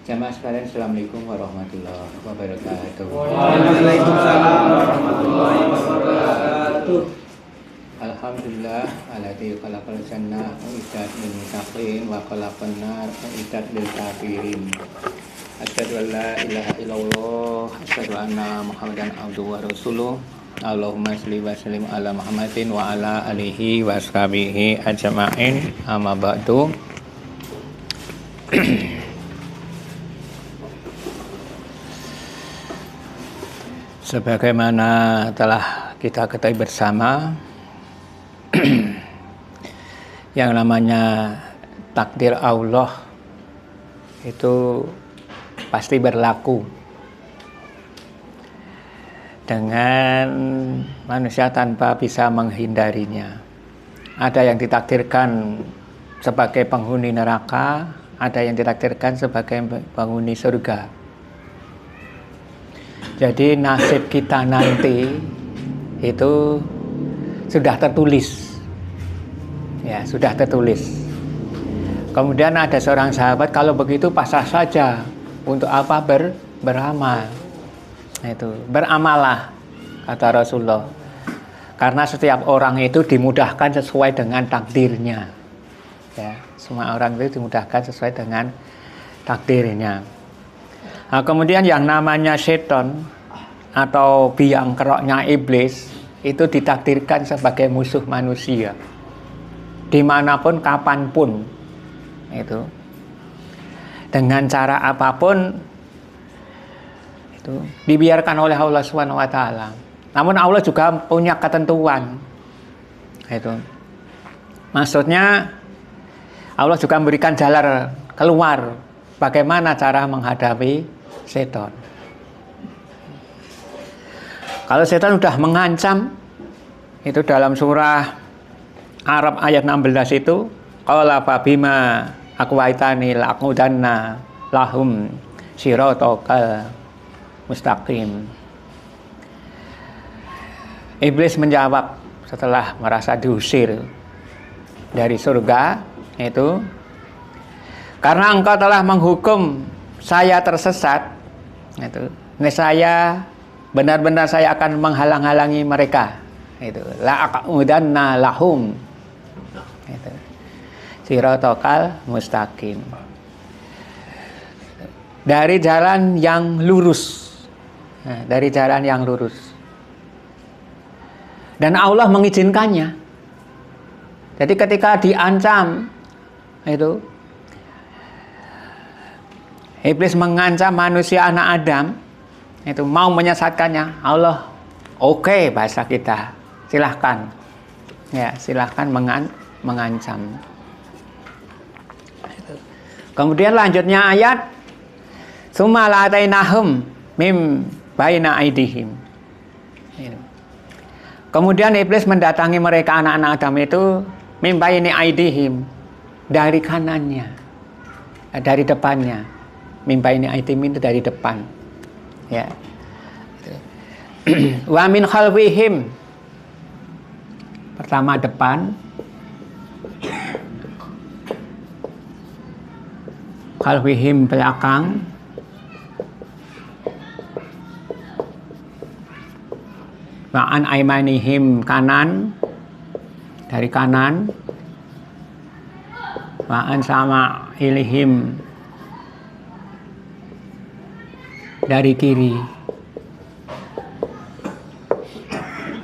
Jamaah sekalian, Assalamualaikum warahmatullahi wabarakatuh. Waalaikumsalam warahmatullahi wabarakatuh. Alhamdulillah alladzi khalaqal jannah wa iddat lil muttaqin wa khalaqan nar wa iddat lil kafirin. Asyhadu an la ilaha illallah, asyhadu anna Muhammadan abduhu wa rasuluh. Allahumma shalli wa sallim ala Muhammadin wa ala alihi wa sahbihi ajma'in. Amma ba'du. Sebagaimana telah kita ketahui bersama, yang namanya takdir Allah itu pasti berlaku dengan manusia tanpa bisa menghindarinya. Ada yang ditakdirkan sebagai penghuni neraka, ada yang ditakdirkan sebagai penghuni surga. Jadi nasib kita nanti itu sudah tertulis. Ya, sudah tertulis. Kemudian ada seorang sahabat, kalau begitu pasrah saja. Untuk apa beramal? Itu, beramalah, kata Rasulullah. Karena setiap orang itu dimudahkan sesuai dengan takdirnya. Ya, semua orang itu dimudahkan sesuai dengan takdirnya. Nah, kemudian yang namanya setan atau biang keroknya iblis itu ditakdirkan sebagai musuh manusia dimanapun kapanpun, itu dengan cara apapun itu dibiarkan oleh Allah Subhanahu wa taala. Namun Allah juga punya ketentuan. Itu maksudnya Allah juga memberikan jalan keluar bagaimana cara menghadapi setan. Kalau setan sudah mengancam, itu dalam surah Arab ayat 16 itu, qala fabima aqwaitani laqudanna lahum siratal mustaqim. Iblis menjawab setelah merasa diusir dari surga itu, karena engkau telah menghukum saya tersesat, itu niscaya benar-benar saya akan menghalang-halangi mereka. Itu la aqudanna lahum, itu siratal mustaqim, dari jalan yang lurus. Nah, dari jalan yang lurus, dan Allah mengizinkannya. Jadi ketika diancam itu, iblis mengancam manusia anak Adam itu mau menyesatkannya, Allah oke, bahasa kita, silahkan, ya silahkan mengancam. Kemudian lanjutnya ayat, summa la'atainahum mim baina aidihim. Kemudian iblis mendatangi mereka anak-anak Adam itu mim baina aidihim, dari kanannya, dari depannya. Mim baina aidihim itu dari depan. Ya. Wa min khalfihim, pertama depan, khalfihim belakang, wa an aimanihim kanan, dari kanan, wa an sama ilihim, dari kiri.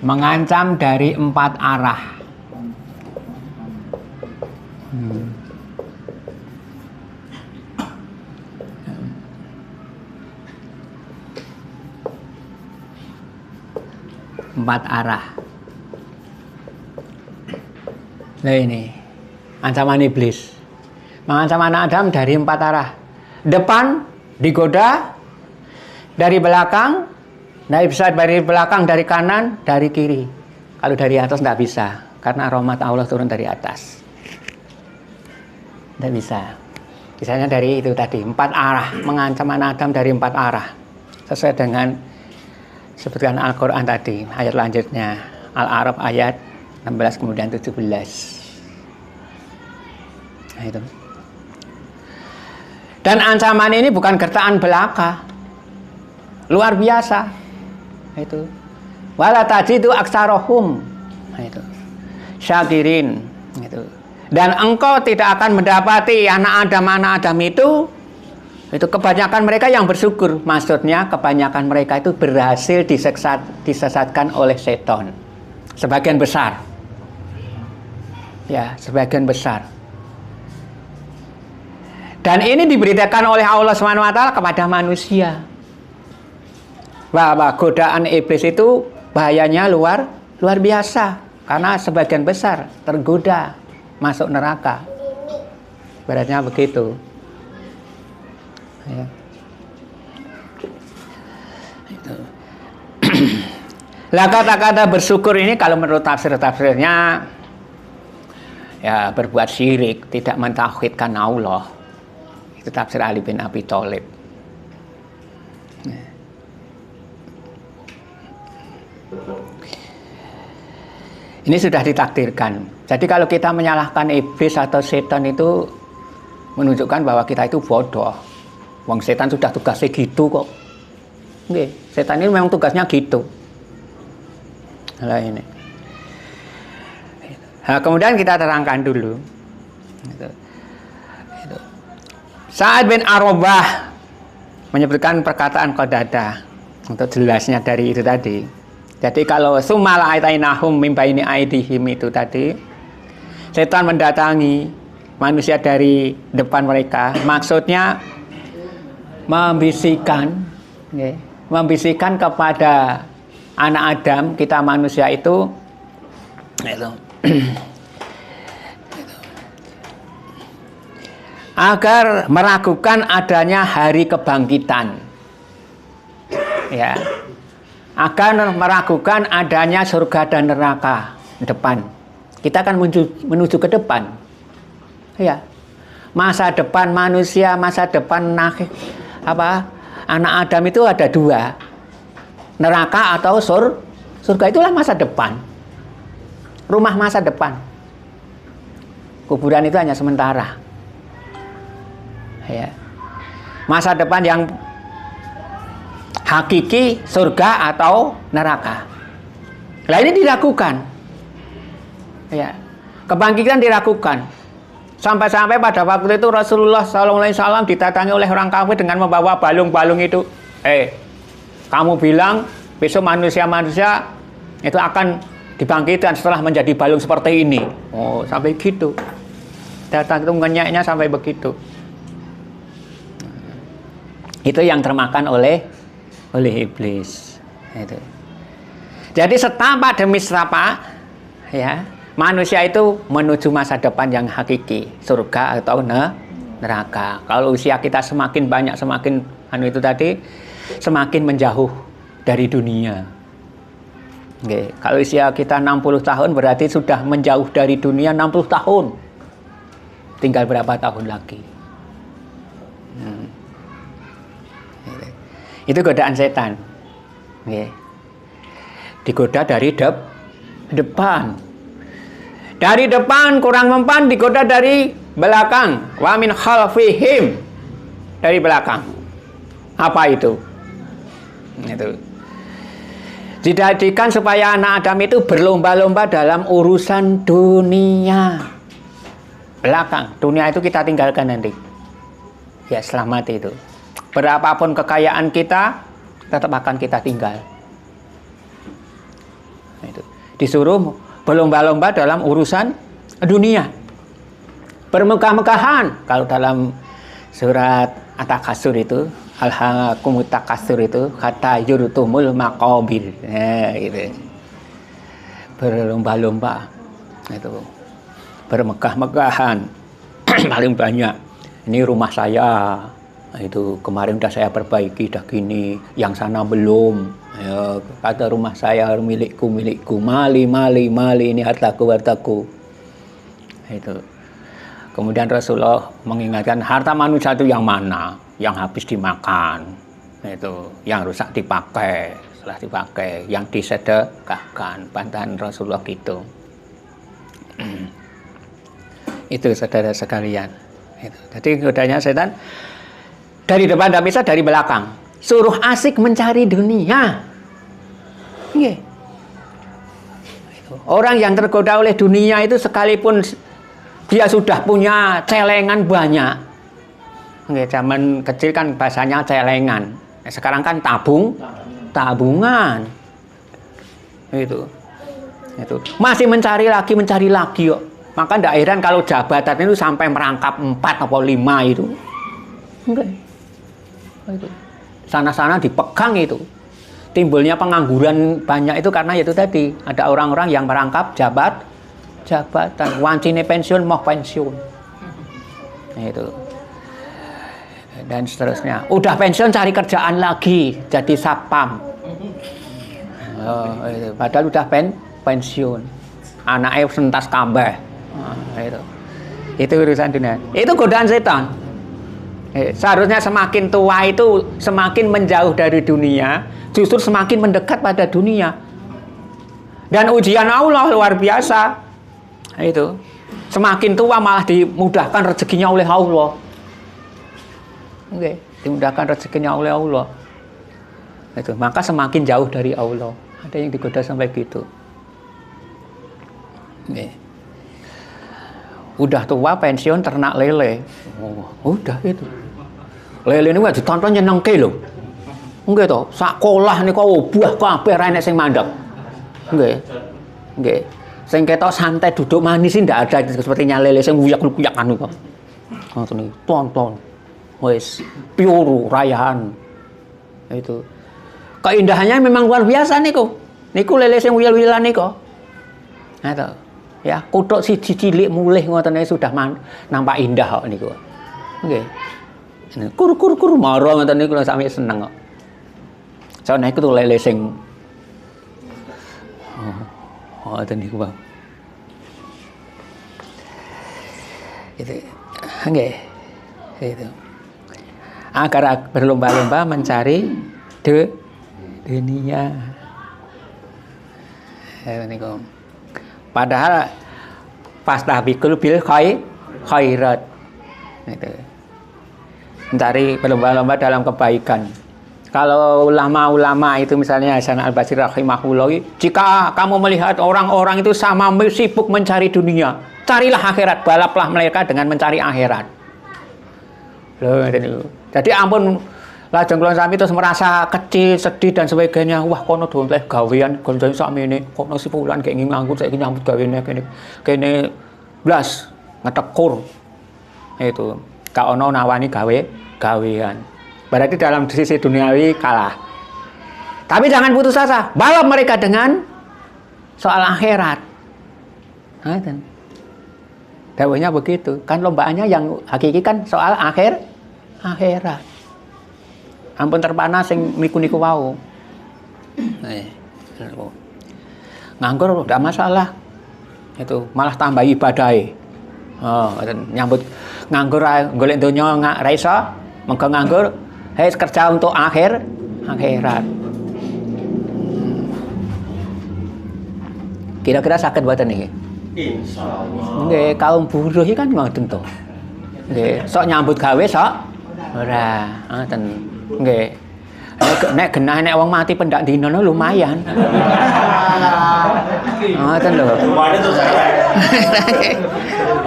Mengancam dari 4 arah. Empat arah. Nah ini ancaman iblis. Mengancam anak Adam dari 4 arah. Depan digoda, dari belakang, tidak bisa dari belakang, dari kanan, dari kiri. Kalau dari atas tidak bisa, karena rahmat Allah turun dari atas. Tidak bisa. Misalnya dari itu tadi, 4 arah, mengancam anak Adam dari 4 arah. Sesuai dengan sebutkan Al-Quran tadi, ayat lanjutnya, Al-A'raf ayat 16 kemudian 17. Nah itu. Dan ancaman ini bukan gertakan belaka, luar biasa. Itu. Wala tajidu aksarohum, itu syakirin. Itu. Dan engkau tidak akan mendapati anak Adam itu kebanyakan mereka yang bersyukur. Maksudnya kebanyakan mereka itu berhasil disesatkan oleh setan. Sebagian besar. Ya, sebagian besar. Dan ini diberitakan oleh Allah SWT kepada manusia. Bahwa godaan iblis itu bahayanya luar biasa. Karena sebagian besar tergoda masuk neraka. Ibaratnya begitu. Ya. Lah kata-kata bersyukur ini kalau menurut tafsirnya ya berbuat syirik, tidak mentauhidkan Allah. Itu tafsir Ali bin Abi Thalib. Ini sudah ditakdirkan. Jadi kalau kita menyalahkan iblis atau setan itu menunjukkan bahwa kita itu bodoh. Wong setan sudah tugasnya gitu kok. Oke, setan ini memang tugasnya gitu. Nah, ini. Nah, kemudian kita terangkan dulu. Itu. Sa'ad bin Arobah menyebutkan perkataan Qatadah untuk jelasnya dari itu tadi. Jadi kalau sumal aitainahum mim baini aidihim itu tadi, setan mendatangi manusia dari depan mereka, maksudnya membisikkan kepada anak Adam, kita manusia itu agar meragukan adanya hari kebangkitan, ya, agar meragukan adanya surga dan neraka depan. Kita akan menuju ke depan, ya, masa depan manusia, masa depan anak Adam itu ada dua, neraka atau surga. Itulah masa depan, rumah masa depan. Kuburan itu hanya sementara. Ya. Masa depan yang hakiki surga atau neraka. Nah ini diragukan. Ya. Kebangkitan diragukan. Sampai-sampai pada waktu itu Rasulullah SAW didatangi oleh orang kafir dengan membawa balung-balung itu. Kamu bilang besok manusia-manusia itu akan dibangkitkan setelah menjadi balung seperti ini. Oh, sampai gitu. Datang itu ngenyeknya sampai begitu. Itu yang termakan oleh iblis. Itu. Jadi setapak demi setapak, ya, manusia itu menuju masa depan yang hakiki, surga atau neraka. Kalau usia kita semakin banyak, semakin itu tadi, semakin menjauh dari dunia. Oke. Kalau usia kita 60 tahun berarti sudah menjauh dari dunia 60 tahun. Tinggal berapa tahun lagi? Itu godaan setan. Okay. Digoda dari depan. Dari depan kurang mempan, digoda dari belakang. Wa min khalfihim, dari belakang. Apa itu? Itu. Dijadikan supaya anak Adam itu berlomba-lomba dalam urusan dunia. Belakang. Dunia itu kita tinggalkan nanti. Ya, selamat itu. Berapapun kekayaan kita, tetap akan kita tinggal. Itu. Disuruh berlomba-lomba dalam urusan dunia. Bermegah-megahan. Kalau dalam surat At-Takasur itu, Al-Hakumut Takasur itu, kata yurtumul maqabir. Gitu. Berlomba-lomba. Itu. Bermegah-megahan. Paling banyak. Ini rumah saya. Itu kemarin udah saya perbaiki, dah gini, yang sana belum. Ya, kata rumah saya milikku, mali ini hartaku. Itu. Kemudian Rasulullah mengingatkan harta manusia itu yang mana, yang habis dimakan, itu, yang rusak dipakai, setelah dipakai, yang disedekahkan. Bantahan Rasulullah gitu. Itu saudara sekalian. Itu. Jadi godanya setan. Dari depan tidak bisa, dari belakang. Suruh asik mencari dunia. Nggih. Orang yang tergoda oleh dunia itu sekalipun dia sudah punya celengan banyak. Nggih, zaman kecil kan bahasanya celengan. Sekarang kan tabungan. Itu. Masih mencari lagi kok. Maka tidak heran kalau jabatan itu sampai merangkap 4 atau 5 itu. Enggak. Itu. Sana-sana dipegang itu. Timbulnya pengangguran banyak itu karena itu tadi ada orang-orang yang merangkap jabatan. Wancine pensiun mau pensiun. Itu. Dan seterusnya. Udah pensiun cari kerjaan lagi jadi satpam. Itu. Padahal udah pensiun. Anaknya sentas kabeh. Itu urusan dunia. Itu godaan setan. Seharusnya semakin tua itu semakin menjauh dari dunia, justru semakin mendekat pada dunia. Dan ujian Allah luar biasa. Itu. Semakin tua malah dimudahkan rezekinya oleh Allah. Oke, dimudahkan rezekinya oleh Allah. Itu. Maka semakin jauh dari Allah. Ada yang digoda sampai gitu. Oke. Udah tua pensiun ternak lele. Udah itu. Lele ini wajib ditonton nyenengke lho. Nggih to, sakolah niku obah kabeh ra enek sing mandeg. Nggih. Sing ketok santai duduk manis sih ndak ada sepertinya lele sing nguyak-nguyak anu kok. Ngoten iki, tonton. Wis piuru rayahan. Itu. Keindahannya memang luar biasa niku. Niku lele sing wiyel-wiyelan niku. Nah to. Ya, kutuk siji cilik mulih ngoten iki sudah nampak indah kok niku. Nggih. Kur maro ngoten niku sampe seneng kok. Soalnya itu lele sing ngoten niku, Bang. Itu. Nggih. Itu. Agar berlomba-lomba mencari dunia. Niku. Padahal fastabiqul bil khairat. Itu. Mencari berlomba-lomba dalam kebaikan. Kalau ulama-ulama itu misalnya Hasan Al-Basri rahimahullah, jika kamu melihat orang-orang itu sama sibuk mencari dunia, carilah akhirat, balaplah mereka dengan mencari akhirat. Loh, jadi ampun lajeng kula sami terus merasa kecil, sedih dan sebagainya. Wah, kono doleh gawean gonjang sakmene, kono si fulan kayak nganggur saiki nyambut gawene kene blas ngetekur. Itu. Ka ono nawani gawean. Berarti dalam sisi duniawi kalah. Tapi jangan putus asa. Balap mereka dengan soal akhirat. Nah, dawuhnya begitu. Kan lombaannya yang hakiki kan soal akhirat. Ampun terpana sing niku-niku wau. Nganggur tidak masalah. Itu malah tambah ibadahe. Nyambut nganggur golek donya ra iso, mengko nganggur kerja untuk akhirat. Kira-kira sakit buatan ini? Insyaallah. Nggih, kaum buruh iki kan ngoten to. Nggih, sok nyambut gawe sok ora, ngoten. Nggih. Nek genah nek wong mati pendak dinono lumayan. Ngoten lho. Lumayan to saya.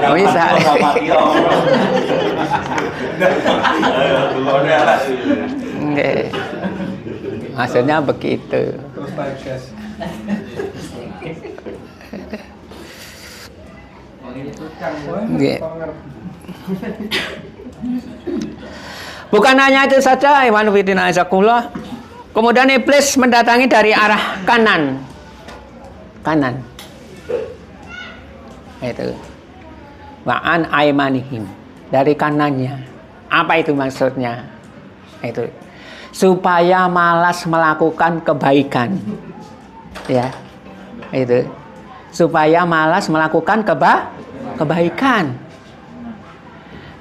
Oh bisa. Nggih. Maksudnya begitu. Nggih. Bukan hanya itu saja, Iwan Fidina Azakullah. Kemudian iblis mendatangi dari arah kanan. Itu. Wa'an aimanihim. Dari kanannya. Apa itu maksudnya? Itu. Supaya malas melakukan kebaikan. Ya. Itu. Supaya malas melakukan kebaikan.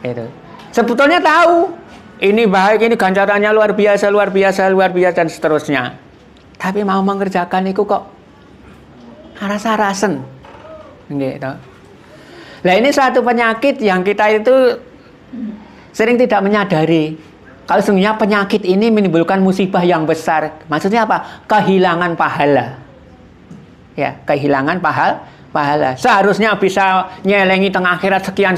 Itu. Sebetulnya tahu ini baik, ini ganjarannya luar biasa dan seterusnya. Tapi mau mengerjakan itu kok rasa-rasen. Gitu. Nah ini satu penyakit yang kita itu sering tidak menyadari. Kalau sesungguhnya penyakit ini menimbulkan musibah yang besar. Maksudnya apa? Kehilangan pahala. Ya, kehilangan pahala. Seharusnya bisa nyelengi tengah akhirat sekian.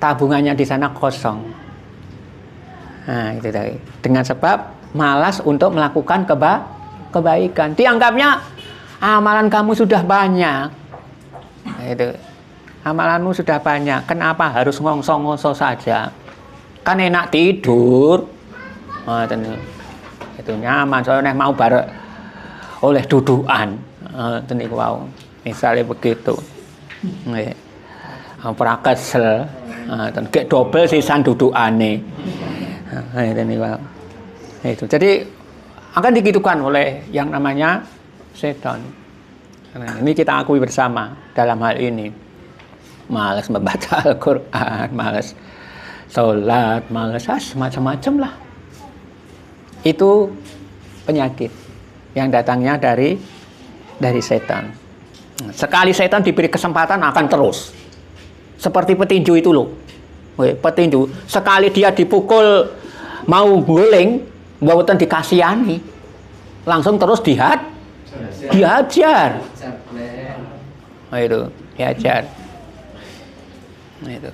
Tabungannya di sana kosong. Nah, itu tadi. Dengan sebab malas untuk melakukan kebaikan. Dianggapnya amalan kamu sudah banyak. Nah, itu. Amalanmu sudah banyak. Kenapa harus ngongso-ngongso saja? Kan enak tidur. Nah, itu nyaman. Soalnya mau bareng oleh dudukan. Wow. Misalnya begitu. Ora kesel. Kayak double sisan dudukane. Wow. Itu. Jadi akan digitukan oleh yang namanya setan. Nah, ini kita akui bersama dalam hal ini. Malas membaca Al-Quran, malas sholat, malas macam-macam lah. Itu penyakit yang datangnya dari setan. Sekali setan diberi kesempatan akan terus. Seperti petinju itu loh. Petinju, sekali dia dipukul mau guling, mboten dikasihani. Langsung terus dihajar. Nah, itu, dihajar. Nah, itu.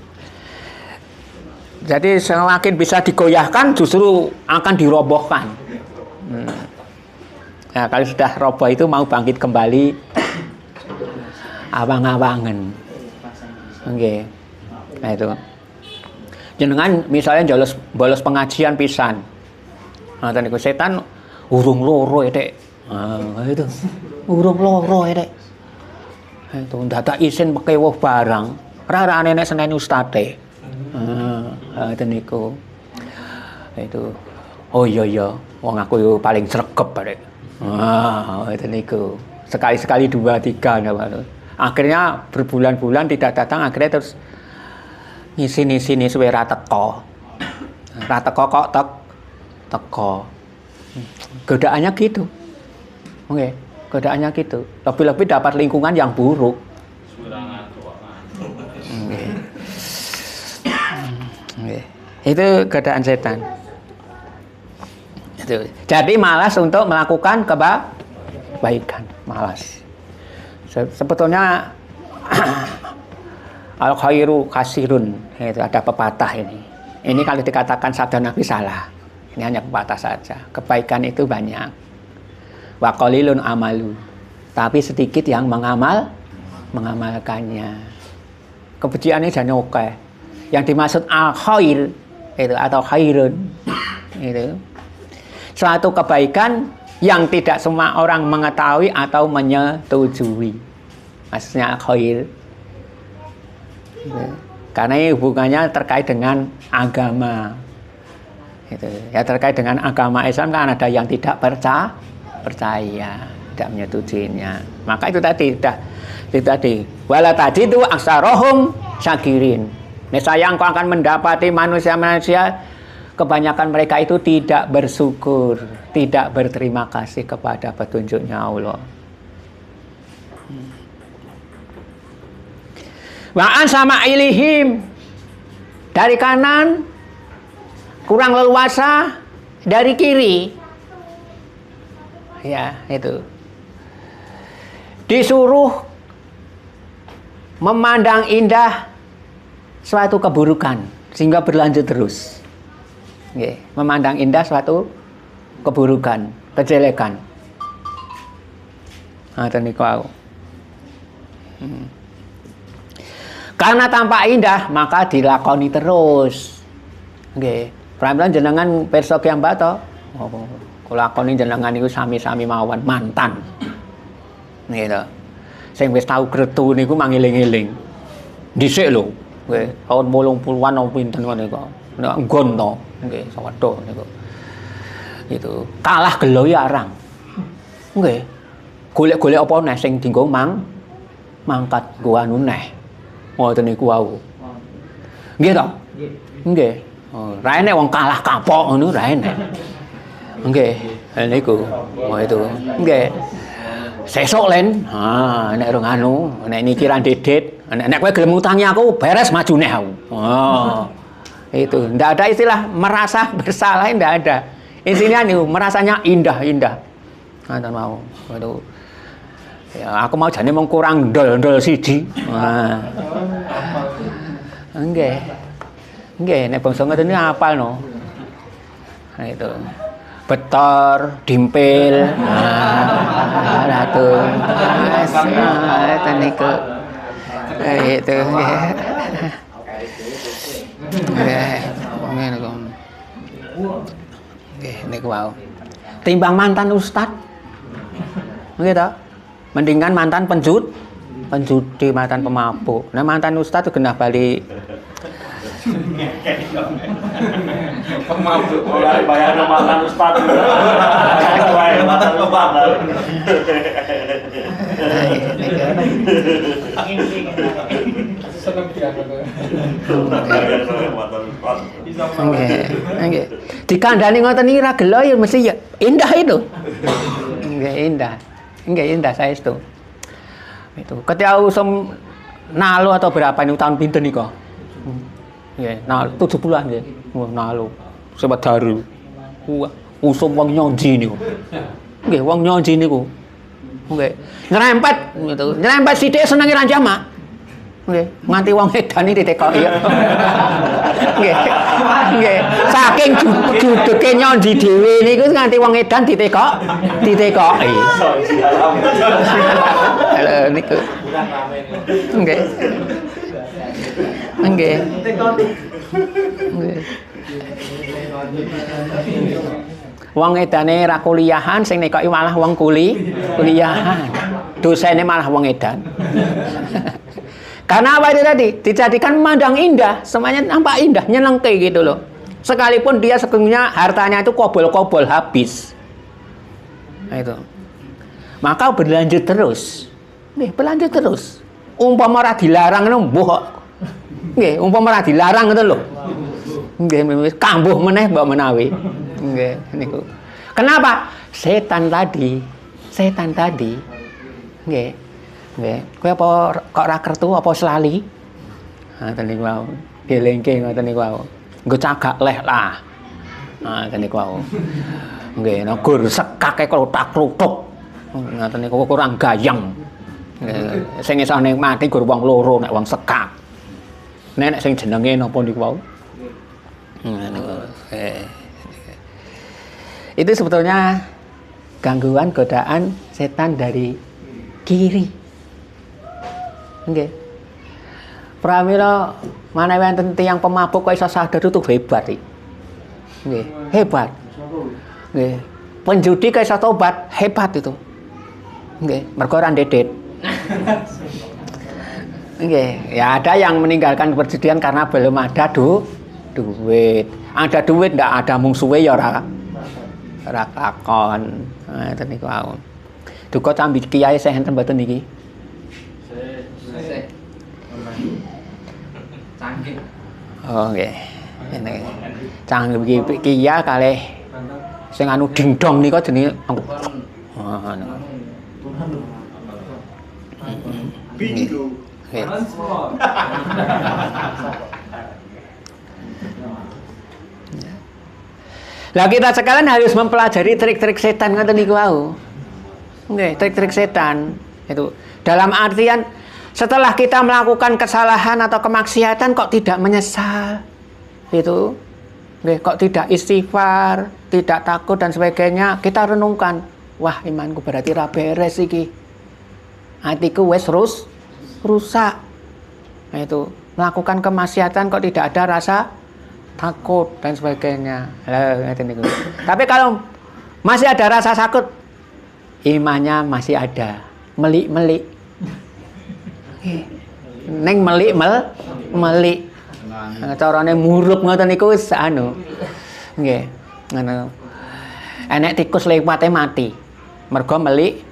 Jadi semakin bisa digoyahkan justru akan dirobohkan. Nah, kalau sudah roboh itu mau bangkit kembali awang-awangan. Oke. Nah, itu. Jenengan misalnya bolos pengajian pisan. Nah, tadi setan urung loro Dek. Nah, itu. Urung loro Dek. Itu dadak isin pekewuh barang. Rarane nek seneni ustate. Itu niku. Itu. Oh iya, wong aku yo paling sregep Dek. Itu niku. Sekali-sekali 2, 3 nah. Akhirnya berbulan-bulan tidak datang, akhirnya terus ngisi-ngisi suwe ra teko. Ra teko kok teko. Godaannya gitu. Oke, godaannya gitu. Lebih-lebih dapat lingkungan yang buruk. Itu godaan setan. Itu. Jadi malas untuk melakukan kebaikan, malas. Sebetulnya al khairu kasirun, itu ada pepatah ini. Ini kalau dikatakan sabda Nabi salah. Ini hanya pepatah saja. Kebaikan itu banyak. Wa qalilun amalu. Tapi sedikit yang mengamalkannya. Kebencian ini jangan oke. Yang dimaksud al khair itu atau khairun itu suatu kebaikan yang tidak semua orang mengetahui atau menyetujui. Maksudnya khair. Karena ini hubungannya terkait dengan agama. Itu. Ya terkait dengan agama Islam kan ada yang tidak percaya, tidak menyetujuinya. Maka itu tadi. Wala tadi itu aksarohum syakirin. Nescaya engkau akan mendapati manusia-manusia kebanyakan mereka itu tidak bersyukur, tidak berterima kasih kepada petunjuknya Allah. Wa'an sama ilihim dari kanan, kurang leluasa dari kiri. Ya, itu. Disuruh memandang indah suatu keburukan sehingga berlanjut terus. Oke, memandang indah suatu keburukan, kejelekan. Nah, niku. Karena tampak indah maka dilakoni terus. Nggih. Pramila jenengan pirsa yang bato. Kula lakoni jenengan niku sami-sami mawon mantan. Gitu. Sing wis tau gretu niku mangiling-iling. Dhisik lho. Nggih, tahun 80-an apa pinten ngono niku. Nek nggon to. Nggih, sawedo niku. Gitu. Kalah gelo ya arang. Nggih. Golek-golek apa neh sing dienggo mangkat nggo anu neh. Ngoten niku wau. Nggih to? Nggih. Oh, ra enek wong kalah kapok ngono ra enek. Nggih, niku. Oh itu. Nggih. Sesuk len. Nek rong anu, nek niki ra dedet, nek kowe gelem ngutangi aku beres maju neh aku. Oh. Itu, tidak ada istilah merasa bersalah, tidak ada. Intinya nih, merasanya indah. Nggak mau, itu. Ya, aku mau jadi mengkurang dol siji. Nah. Enggak, nek bangsa ngoten iki apal no. Nah itu. Betor, dimpil. Nah, tuh. Itu niku. Itu. Ngene kok. Nggih, niku wae. Timbang mantan ustad. Nggih ta? Mendingan mantan penjudi, mantan pemabuk. Nah, mantan ustad itu kena balik. Pemabuk mulai bayar mantan ustad. Bayar mantan pemabuk. Nggih. Dikandani ngoten iki ra gelo ya mesti ya indah itu. Nggih, indah. Nggih, indah saestu. Itu. Ketika usum nalu atau berapa ini tahun pinten nika? Nggih, nalu 70-an nggih. Nalu. Sebab daru. Usum wong nyonji niku. Nggih, wong nyonji niku. Nggih. Nyerempet gitu. Nyerempet sithik senenge ra jamak. Nggih, nganti wong edan iki ditekoki. Nggih. Nggih, saking judeke nyonji dhewe niku nganti wong edan ditekoki. Halo niku. Nggih. Nggih. Nggih. Wong edane ra kuliahan sing nekoki malah wong kuliahan. Dosene malah wong edan. Karena apa itu tadi? Dijadikan memandang indah, semuanya nampak indah, nyenengke gitu loh. Sekalipun dia sebetulnya hartanya itu kobol-kobol habis. Nah itu. Maka berlanjut terus. Nih, berlanjut terus. Umpama ora dilarang ngono mbuh kok. Nggih, umpama ora dilarang ngono lho. Nggih, kambuh meneh mbok menawi. Nggih, niku. Kenapa? Setan tadi. Nggih. Nggih, kowe apa kok ra kertu apa selali? Ngoten niku wau. Gelengke ngoten niku wau. Nggo cagak leh lah. Ngoten niku wau. Nggih, negur sekake klotak-klotok. Ngoten niku kurang gayeng. Nggih, sing iso nikmati gur wong loro nek wong sekak. Nek sing jenenge napa niku wau? Itu sebetulnya gangguan godaan setan dari kiri. Nggih. Pramila menawi wonten tiyang pemabuk kok iso sadar itu hebat iki. Nggih, hebat. Nggih. Penjudi kok iso tobat, hebat itu. Nggih, mergo ora ndedet. Nggih, ya ada yang meninggalkan perjudian karena belum ada duit. Ada duit ndak ada mungsuhe ya ora lakon. Ngoten niku wae. Duka tambi kiai saya enten mboten niki. Canggih. Oh nggih. Ngene. Canggih iki kiai kalih sing anu dingdong nika jenenge bindu. Lah kita sekarang harus mempelajari trik-trik setan ngoten niku wau. Nggih, trik-trik setan itu. Dalam artian setelah kita melakukan kesalahan atau kemaksiatan kok tidak menyesal. Itu. Nggih, kok tidak istighfar, tidak takut dan sebagainya, kita renungkan, wah imanku berarti ra beres iki. Hatiku wis rusak. Nah itu, melakukan kemaksiatan kok tidak ada rasa takut dan sebagainya. Tapi kalau masih ada rasa takut, imannya masih ada, melik-melik. Neng melik. Carane murup ngoten niku wis anu. Nggih. Ngono. Enek tikus lewate mati. Mergo melik.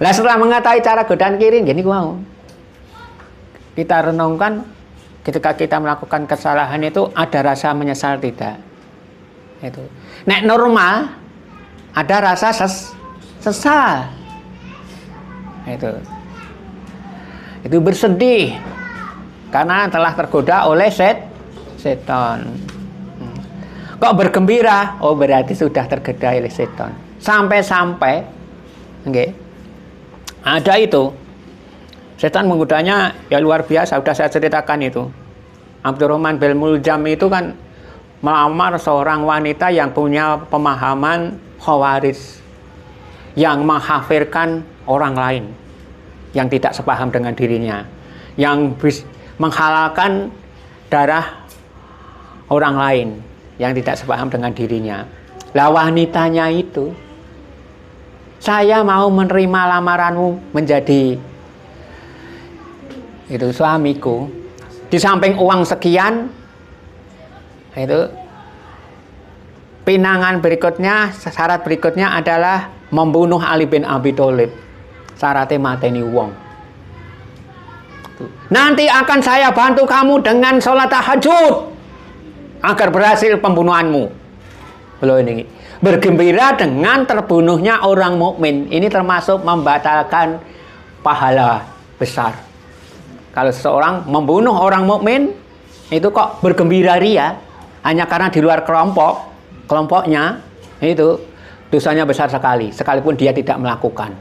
Lah setelah mengetahui cara godaan kiri nggih niku mau. Kita renungkan ketika kita melakukan kesalahan itu ada rasa menyesal tidak? Itu. Nek normal ada rasa sesal. Itu. itu bersedih karena telah tergoda oleh setan. Kok bergembira? Oh, berarti sudah tergoda oleh setan. Sampai-sampai ada itu setan menggodanya ya luar biasa. Sudah saya ceritakan itu. Abdurrahman bin Muljam itu kan melamar seorang wanita yang punya pemahaman khawarij, yang menghafirkan orang lain yang tidak sepaham dengan dirinya, yang menghalalkan darah orang lain yang tidak sepaham dengan dirinya. Lah wanitanya itu, saya mau menerima lamaranmu menjadi itu suamiku. Di samping uang sekian, itu pinangan berikutnya, syarat berikutnya adalah membunuh Ali bin Abi Thalib. Syaratnya mateni wong. Nanti akan saya bantu kamu dengan sholat tahajud agar berhasil pembunuhanmu. Loh ini bergembira dengan terbunuhnya orang mukmin. Ini termasuk membatalkan pahala besar. Kalau seseorang membunuh orang mukmin itu kok bergembira ria hanya karena di luar kelompoknya, itu dosanya besar sekali, sekalipun dia tidak melakukan.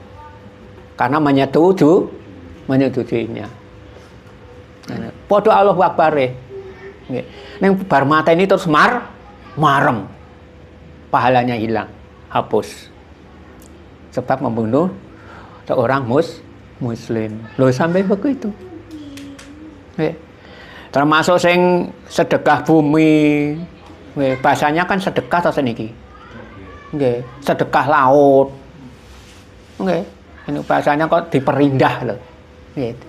Karena menyetujuinya. Podo Allahu Akbar. Neng bar mata ini terus marem. Pahalanya hilang, hapus. Sebab membunuh seorang muslim. Loh sampai begitu. Termasuk sing sedekah bumi. Bahasanya kan sedekah atau seniki. Sedekah laut. Ini bahasanya kok diperindah loh. Gitu.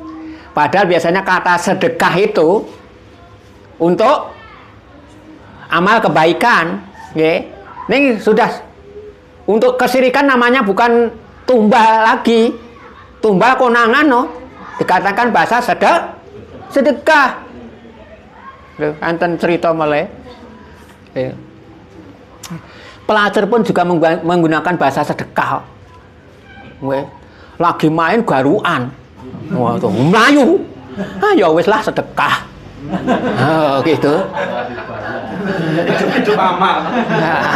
Padahal biasanya kata sedekah itu untuk amal kebaikan. Ini sudah untuk kesirikan namanya bukan tumbal lagi. Tumbal konangan no. Dikatakan bahasa sedekah. Loh, anten cerita mulai. Pelajar pun juga menggunakan bahasa sedekah. Lagi main garuan, wah tuh melayu, ya wes lah sedekah, gitu,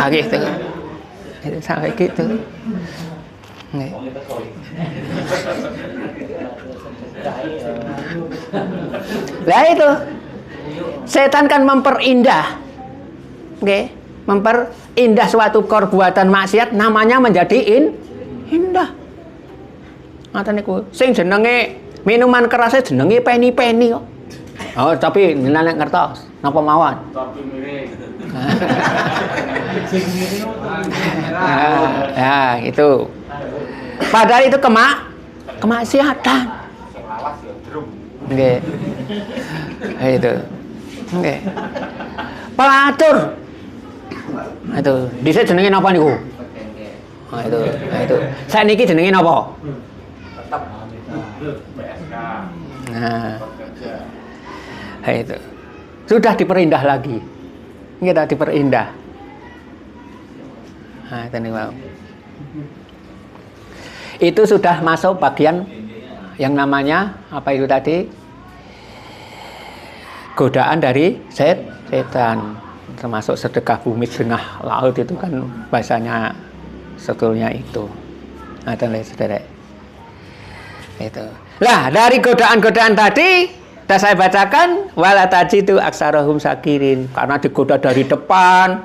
gitu, sampai gitu. Lah itu, setan kan memperindah, memperindah suatu perbuatan maksiat, namanya menjadi indah. Ngaten niku sing jenenge minuman kerasnya jenenge peni-peni kok. Oh, tapi nek ngertos napa mawon? Tapi miring. Ya, itu. Padahal itu kemaksiatan. Nggih. Itu. Nggih. Pelacur. Itu, dhisik jenenge napa niku? Nah, itu. Saniki jenenge napa? Nah, itu sudah diperindah lagi, kita diperindah. Nah, itu sudah masuk bagian yang namanya apa itu tadi, godaan dari setan, termasuk sedekah bumi setengah laut itu kan bahasanya sebetulnya itu. Nah, saudara. Itu. Lah dari godaan-godaan tadi sudah saya bacakan, wala tajidu aksarahum syakirin, karena digoda dari depan,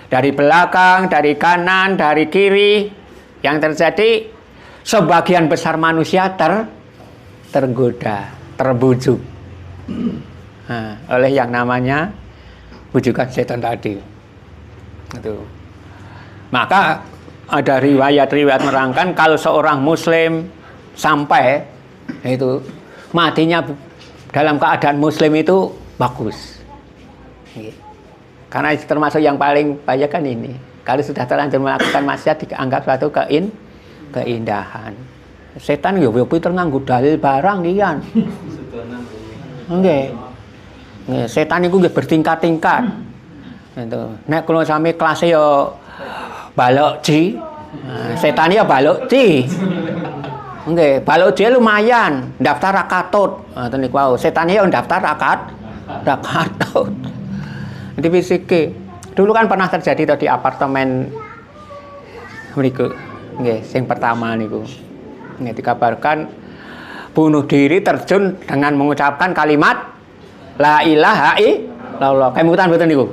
dari belakang, dari kanan, dari kiri. Yang terjadi sebagian besar manusia tergoda, terbujuk oleh yang namanya bujukan setan tadi. Itu. Maka ada riwayat-riwayat merangkan kalau seorang muslim sampai itu matinya dalam keadaan muslim itu bagus. Karena termasuk yang paling bahaya kan ini. Kalau sudah terlanjur melakukan maksiat dianggap suatu keindahan. Setan yo pinter nganggo dalil barang kian. Nggih. Setan itu nggih bertingkat-tingkat. Itu. Nek kula sami kelas yo balok ji. Setan ya balok ji. Nggih, balok dia lumayan, daftar rakatut. Ngoten niku wau. Setan yo daftar rakatut. Di fisike. Dulu kan pernah terjadi di apartemen mriku. Nggih, sing pertama niku. Nggih dikabarkan bunuh diri terjun dengan mengucapkan kalimat la ilaha illallah. Kemutan mboten niku.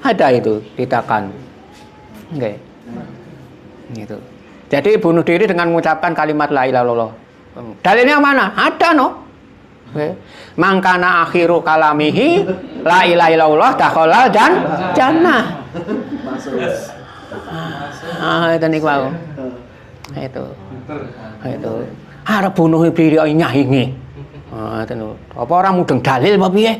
Ada itu tindakan. Nggih. Gitu. Jadi bunuh diri dengan mengucapkan kalimat la ilaha illallah. Dalilnya mana? Ada no. Okay. Mangkana akhiru kalamihi la ilaha illallah dakhala jannah. Itu niku wae. Itu. Arep bunuh diri nyahingi. Itu. Apa orang mudeng dalil apa piye?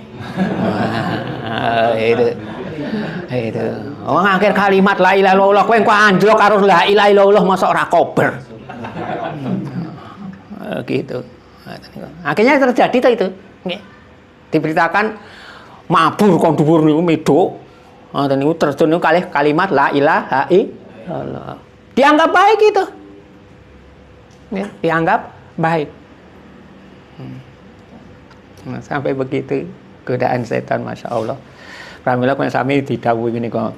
Itu. Wong akhir kalimat la ilaha illallah kowe engko anjlok karo la ilaha illallah mosok ora kober. Gitu. Akhirnya terjadi itu. Nggih. Diberitakan mabur kon dhuwur niku medhok. Ngoten niku terjun niku kalih kalimat la ilaha illallah. Dianggap baik itu. Nggih, dianggap baik. Nah, sampai begitu godaan setan Masya Allah. Pramila kok sami didhawuhi ngene kok.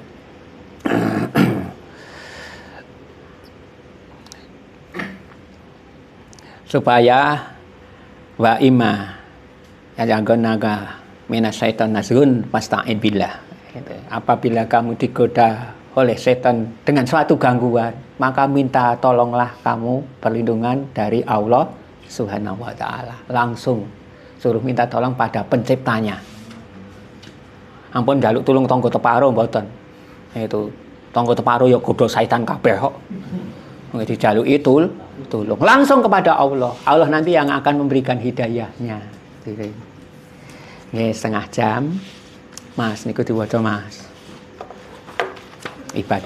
Supaya wa imma naga minas syaitan nazgun fasta'in billah. Apabila kamu digoda oleh setan dengan suatu gangguan, maka minta tolonglah kamu perlindungan dari Allah Subhanahu wa taala. Langsung suruh minta tolong pada penciptanya. Ampun njaluk tulung tangga teparo mboten. Itu tangga teparo ya godha setan kabeh kok. Dijaluki tulung langsung kepada Allah. Allah nanti yang akan memberikan hidayahnya. Nggih, setengah jam. Mas niku diwaca Mas. Ibadah